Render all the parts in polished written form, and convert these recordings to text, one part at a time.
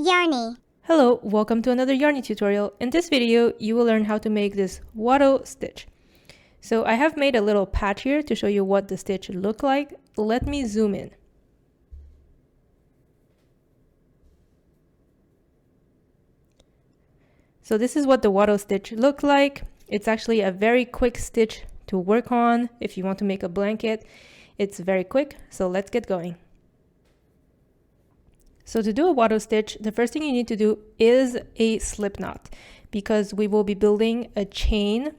Yarrney. Hello, welcome to another Yarrney tutorial. In this video, you will learn how to make this wattle stitch. So I have made a little patch here to show you what the stitch look like. Let me zoom in. So this is what the wattle stitch looks like. It's actually a very quick stitch to work on if you want to make a blanket. It's very quick, so let's get going. So to do a wattle stitch, the first thing you need to do is a slip knot, because we will be building a chain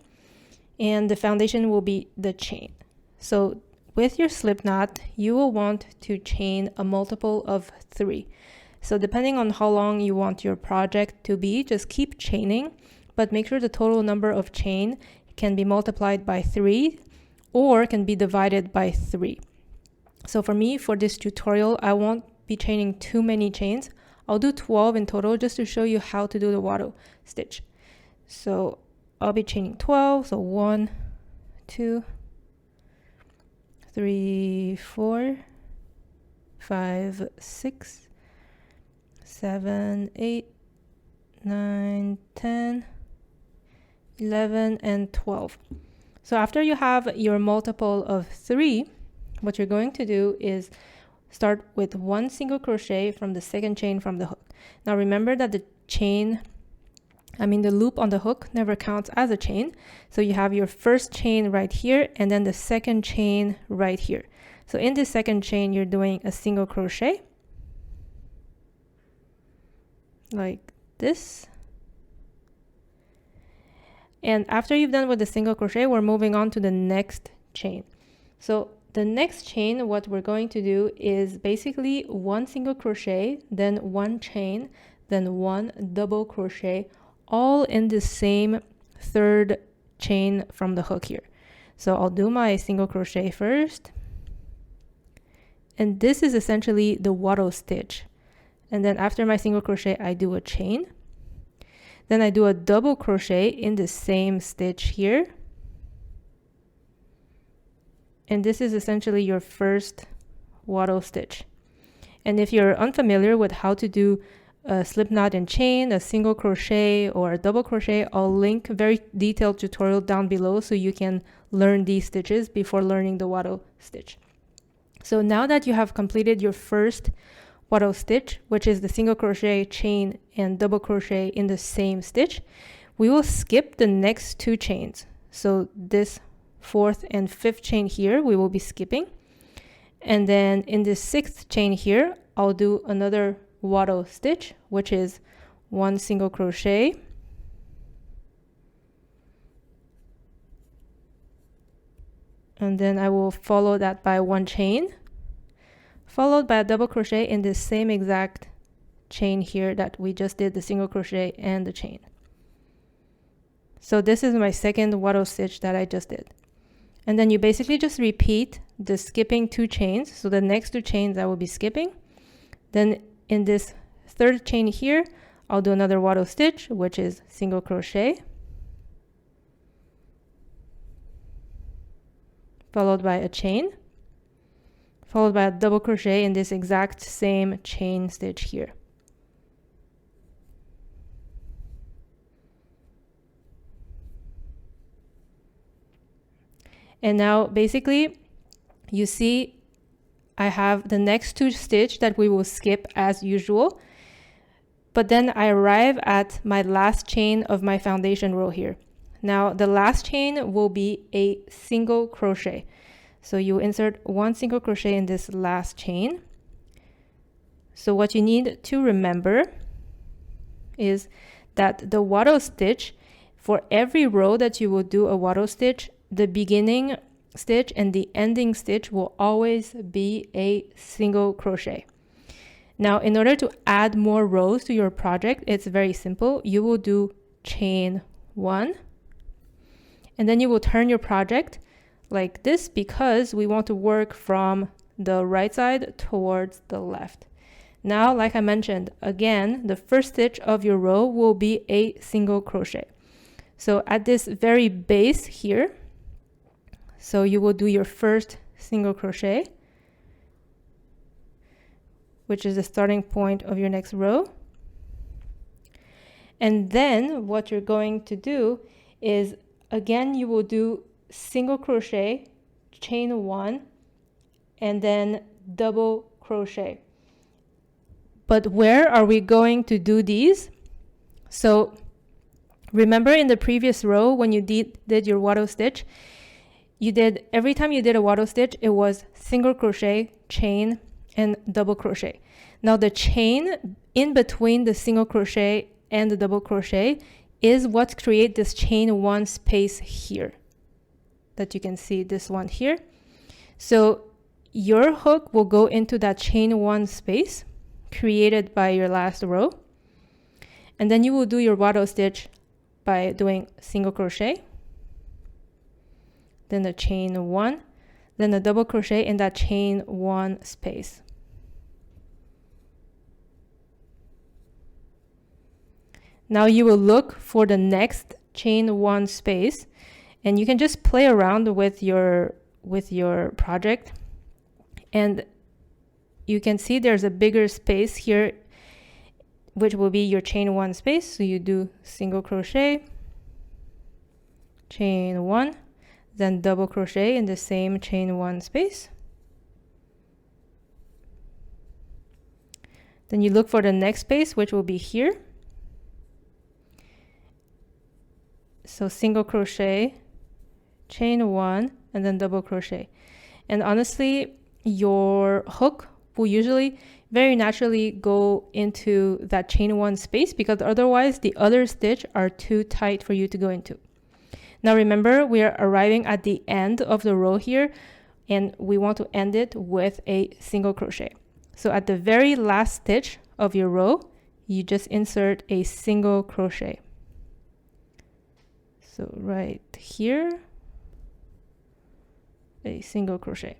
and the foundation will be the chain. So with your slip knot, you will want to chain a multiple of 3. So depending on how long you want your project to be, just keep chaining, but make sure the total number of chain can be multiplied by 3 or can be divided by 3. So for me, for this tutorial, I won't be chaining too many chains. I'll do 12 in total just to show you how to do the wattle stitch. So I'll be chaining 12. So 1, 2, 3, 4, 5, 6, 7, 8, 9, 10, 11, and 12. So after you have your multiple of 3, what you're going to do is start with 1 single crochet from the second chain from the hook. Now remember that the loop on the hook never counts as a chain. So you have your first chain right here and then the second chain right here. So in this second chain, you're doing a single crochet like this. And after you've done with the single crochet, we're moving on to the next chain. So the next chain, what we're going to do is basically 1 single crochet, then 1 chain, then 1 double crochet, all in the same third chain from the hook here. So I'll do my single crochet first. And this is essentially the wattle stitch. And then after my single crochet, I do a chain. Then I do a double crochet in the same stitch here. And this is essentially your first wattle stitch. And if you're unfamiliar with how to do a slip knot and chain, a single crochet, or a double crochet, I'll link a very detailed tutorial down below so you can learn these stitches before learning the wattle stitch. So now that you have completed your first wattle stitch, which is the single crochet, chain, and double crochet in the same stitch, we will skip the next 2 chains. So this 4th and 5th chain here, we will be skipping. And then in the 6th chain here, I'll do another wattle stitch, which is 1 single crochet. And then I will follow that by 1 chain, followed by a double crochet in the same exact chain here that we just did the single crochet and the chain. So this is my second wattle stitch that I just did. And then you basically just repeat the skipping 2 chains. So the next 2 chains I will be skipping. Then in this 3rd chain here, I'll do another wattle stitch, which is single crochet, followed by a chain, followed by a double crochet in this exact same chain stitch here. And now basically you see I have the next 2 stitch that we will skip as usual, but then I arrive at my last chain of my foundation row here. Now the last chain will be a single crochet. So you insert 1 single crochet in this last chain. So what you need to remember is that the wattle stitch, for every row that you will do a wattle stitch, the beginning stitch and the ending stitch will always be a single crochet. Now, in order to add more rows to your project, it's very simple. You will do chain 1, and then you will turn your project like this, because we want to work from the right side towards the left. Now, like I mentioned, again, the first stitch of your row will be a single crochet. So at this very base here, so you will do your first single crochet, which is the starting point of your next row. And then what you're going to do is, again, you will do single crochet, chain 1, and then double crochet. But where are we going to do these? So remember in the previous row when you did your wattle stitch, every time you did a wattle stitch, it was single crochet, chain, and double crochet. Now the chain in between the single crochet and the double crochet is what creates this chain 1 space here that you can see, this one here. So your hook will go into that chain 1 space created by your last row, and then you will do your wattle stitch by doing single crochet, then the chain 1, then the double crochet in that chain 1 space. Now you will look for the next chain 1 space, and you can just play around with your project, and you can see there's a bigger space here which will be your chain 1 space. So you do single crochet, chain 1, then double crochet in the same chain 1 space. Then you look for the next space, which will be here. So single crochet, chain 1, and then double crochet. And honestly, your hook will usually very naturally go into that chain 1 space, because otherwise the other stitch are too tight for you to go into. Now remember, we are arriving at the end of the row here, and we want to end it with a single crochet. So at the very last stitch of your row, you just insert a single crochet. So right here, a single crochet.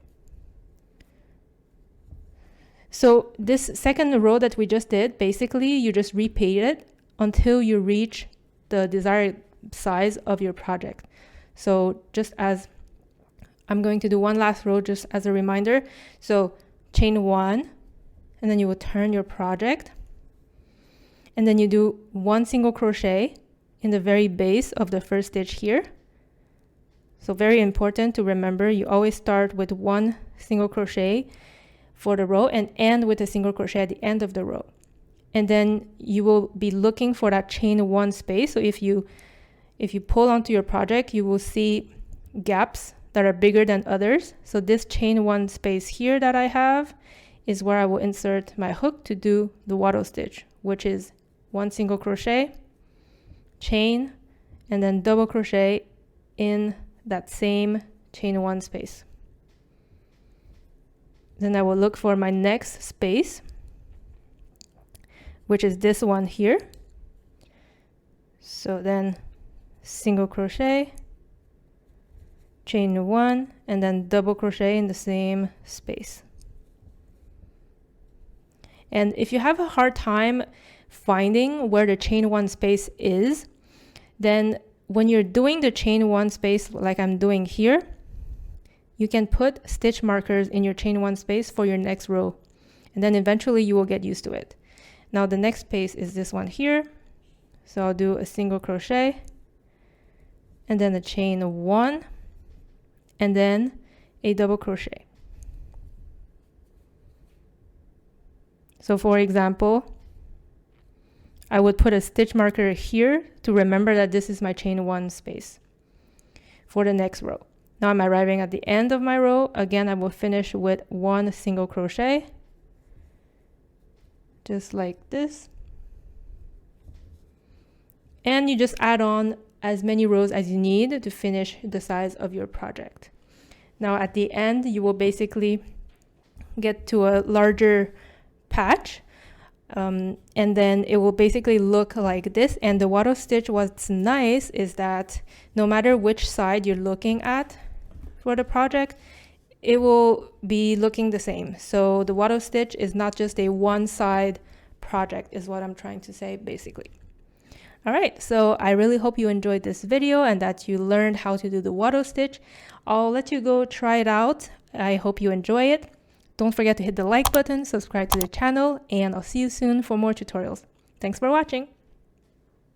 So this second row that we just did, basically you just repeat it until you reach the desired size of your project. So just as I'm going to do one last row just as a reminder. So chain 1, and then you will turn your project, and then you do 1 single crochet in the very base of the first stitch here. So very important to remember, you always start with 1 single crochet for the row and end with a single crochet at the end of the row. And then you will be looking for that chain 1 space. So if you pull onto your project, you will see gaps that are bigger than others. So this chain 1 space here that I have is where I will insert my hook to do the wattle stitch, which is 1 single crochet, chain, and then double crochet in that same chain 1 space. Then I will look for my next space, which is this one here. So then single crochet, chain 1, and then double crochet in the same space. And if you have a hard time finding where the chain 1 space is, then when you're doing the chain 1 space like I'm doing here, you can put stitch markers in your chain 1 space for your next row, and then eventually you will get used to it. Now the next space is this one here. So I'll do a single crochet, and then a chain 1, and then a double crochet. So for example, I would put a stitch marker here to remember that this is my chain 1 space for the next row. Now I'm arriving at the end of my row. Again, I will finish with 1 single crochet, just like this. And you just add on as many rows as you need to finish the size of your project. Now at the end, you will basically get to a larger patch, and then it will basically look like this. And the wattle stitch, what's nice is that no matter which side you're looking at for the project, it will be looking the same. So the wattle stitch is not just a one side project, is what I'm trying to say basically. All right, so I really hope you enjoyed this video and that you learned how to do the wattle stitch. I'll let you go try it out. I hope you enjoy it. Don't forget to hit the like button, subscribe to the channel, and I'll see you soon for more tutorials. Thanks for watching.